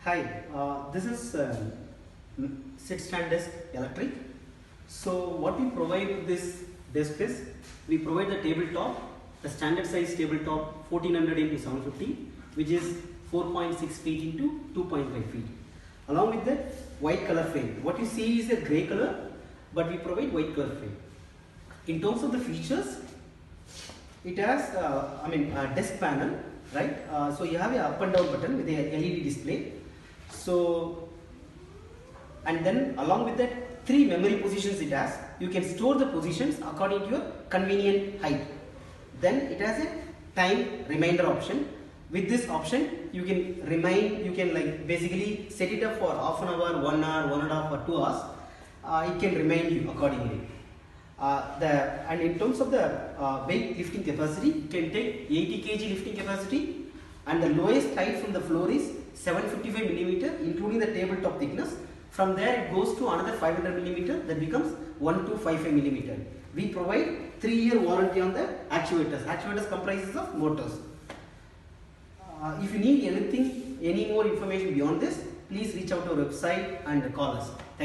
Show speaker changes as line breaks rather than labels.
Hi, this is sit stand desk electric. So what we provide with this desk is we provide the tabletop, the standard size tabletop 1400 into 750, which is 4.6 feet into 2.5 feet. Along with that, white color frame. What you see is a grey color, but we provide white color frame. In terms of the features, it has a desk panel, right? So you have a up and down button with a LED display. So, and then along with that, 3 memory positions it has. You can store the positions according to your convenient height. Then it has a time reminder option. With this option, you can basically set it up for half an hour, 1 hour, 1.5 or 2 hours. It can remind you accordingly. And in terms of the weight lifting capacity, you can take 80 kg lifting capacity, and the lowest height from the floor is 755 millimeter, including the tabletop thickness. From there it goes to another 500 millimeter, that becomes 1255 millimeter. We provide 3-year warranty on the actuators. Actuators comprises of motors. If you need any more information beyond this, please reach out to our website and call us. Thank you.